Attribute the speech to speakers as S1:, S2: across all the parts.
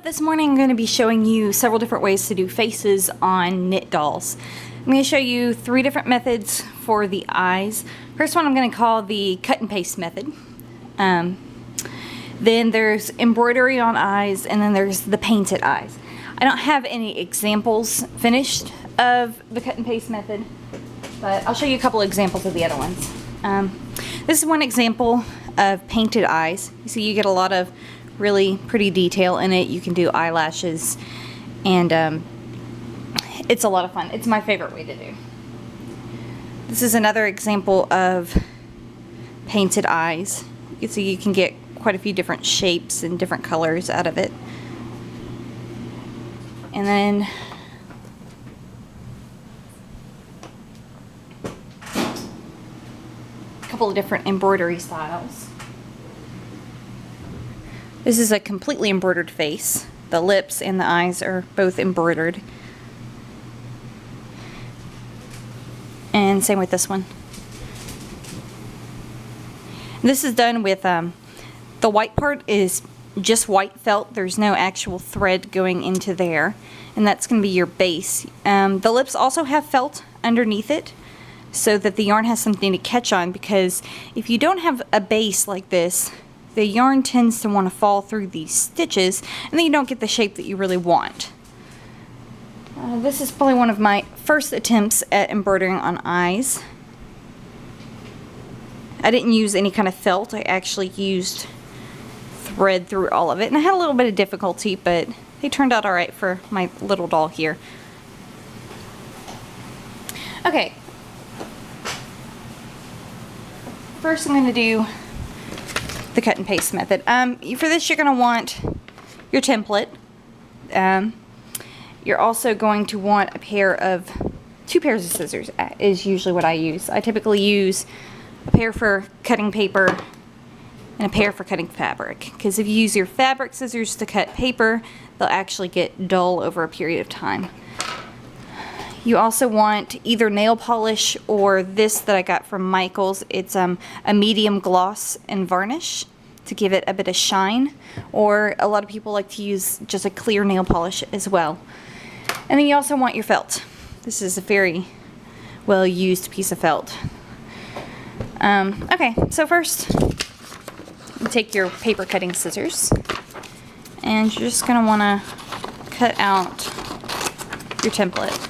S1: up? This morning I'm going to be showing you several different ways to do faces on knit dolls. I'm going to show you 3 different methods for the eyes. First one I'm going to call the cut and paste method. Then there's embroidery on eyes, and then there's the painted eyes. I don't have any examples finished of the cut and paste method, but I'll show you a couple examples of the other ones. This is one example of painted eyes. You see, you get a lot of really pretty detail in it. You can do eyelashes, and it's a lot of fun. It's my favorite way to do. This is another example of painted eyes. You see, you can get quite a few different shapes and different colors out of it. And then a couple of different embroidery styles. This is a completely embroidered face. The lips and the eyes are both embroidered. And same with this one. This is done with, the white part is just white felt. There's no actual thread going into there. And that's going to be your base. The lips also have felt underneath it, so that the yarn has something to catch on, because if you don't have a base like this, the yarn tends to want to fall through these stitches, and then you don't get the shape that you really want. This is probably one of my first attempts at embroidering on eyes. I didn't use any kind of felt. I actually used thread through all of it, and I had a little bit of difficulty, but they turned out alright for my little doll here. Okay. First I'm going to do the cut and paste method. For this you're going to want your template. You're also going to want two pairs of scissors is usually what I use. I typically use a pair for cutting paper and a pair for cutting fabric, because if you use your fabric scissors to cut paper, they'll actually get dull over a period of time. You also want either nail polish or this that I got from Michaels. It's a medium gloss and varnish to give it a bit of shine, or a lot of people like to use just a clear nail polish as well. And then you also want your felt. This is a very well used piece of felt. Okay, so first you take your paper cutting scissors, and you're just going to want to cut out your template.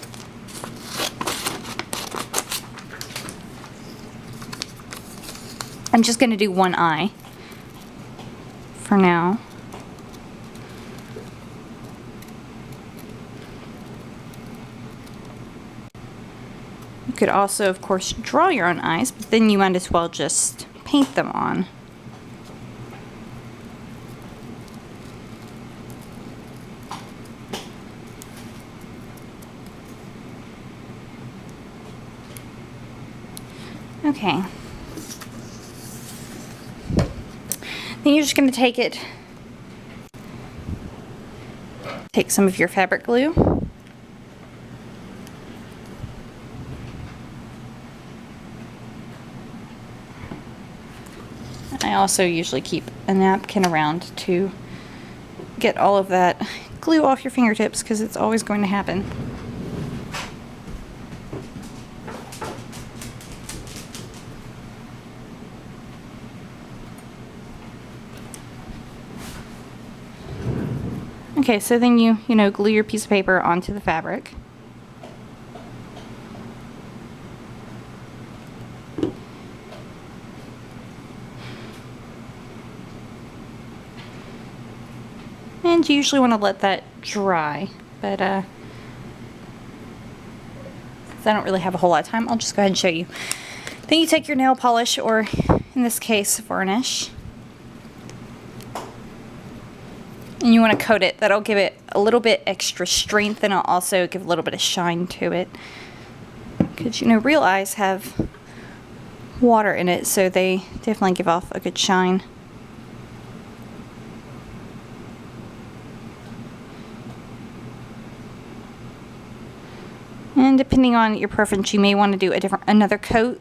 S1: I'm just going to do one eye for now. You could also, of course, draw your own eyes, but then you might as well just paint them on. Okay. Then you're just going to take some of your fabric glue. I also usually keep a napkin around to get all of that glue off your fingertips, because it's always going to happen. Okay, so then you glue your piece of paper onto the fabric. And you usually want to let that dry, but since I don't really have a whole lot of time, I'll just go ahead and show you. Then you take your nail polish, or in this case, varnish, and you want to coat it. That'll give it a little bit extra strength, and it'll also give a little bit of shine to it. Because, real eyes have water in it, so they definitely give off a good shine. And depending on your preference, you may want to do another coat.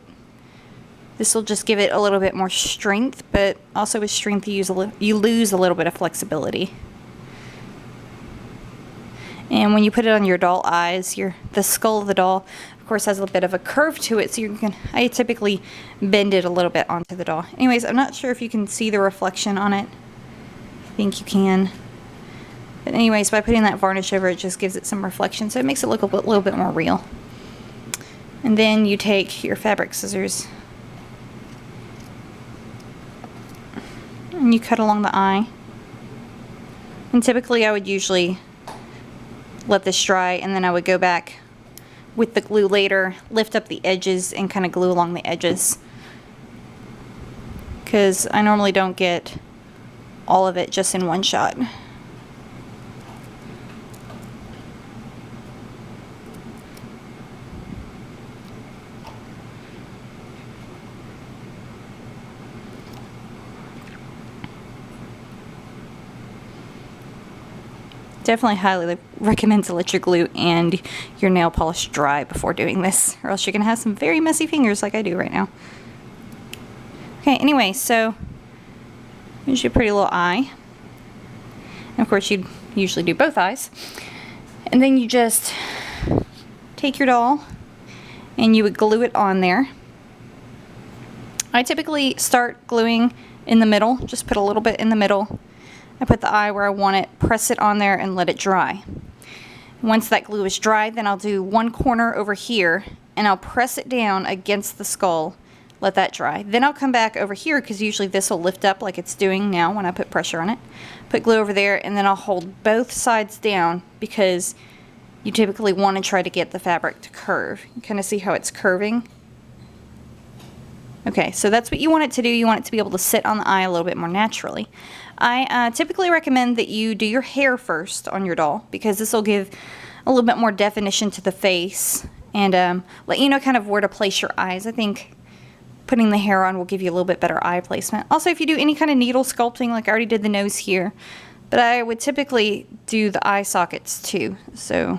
S1: This will just give it a little bit more strength, but also with strength you lose a little bit of flexibility. And when you put it on your doll eyes, the skull of the doll, of course, has a bit of a curve to it, so I typically bend it a little bit onto the doll. Anyways, I'm not sure if you can see the reflection on it. I think you can. But anyways, by putting that varnish over it, just gives it some reflection, so it makes it look a little bit more real. And then you take your fabric scissors and you cut along the eye. And typically I would usually let this dry, and then I would go back with the glue later, lift up the edges and kind of glue along the edges, because I normally don't get all of it just in one shot. Definitely highly recommend to let your glue and your nail polish dry before doing this, or else you're going to have some very messy fingers like I do right now. Okay, anyway, so here's your pretty little eye. And of course you'd usually do both eyes. And then you just take your doll and you would glue it on there. I typically start gluing in the middle, just put a little bit in the middle. I put the eye where I want it, press it on there, and let it dry. Once that glue is dry, then I'll do one corner over here, and I'll press it down against the skull, let that dry. Then I'll come back over here, because usually this will lift up like it's doing now when I put pressure on it. Put glue over there, and then I'll hold both sides down, because you typically want to try to get the fabric to curve. You kind of see how it's curving? Okay, so that's what you want it to do. You want it to be able to sit on the eye a little bit more naturally. I typically recommend that you do your hair first on your doll, because this will give a little bit more definition to the face and let you know kind of where to place your eyes. I think putting the hair on will give you a little bit better eye placement. Also, if you do any kind of needle sculpting, like I already did the nose here, but I would typically do the eye sockets too. So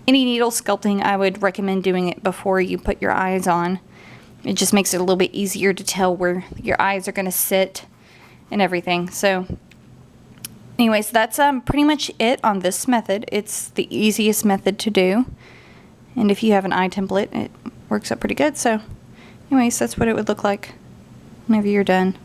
S1: any needle sculpting, I would recommend doing it before you put your eyes on. It just makes it a little bit easier to tell where your eyes are going to sit and everything. So anyways, that's pretty much it on this method. It's the easiest method to do. And if you have an eye template, it works out pretty good. So anyways, that's what it would look like whenever you're done.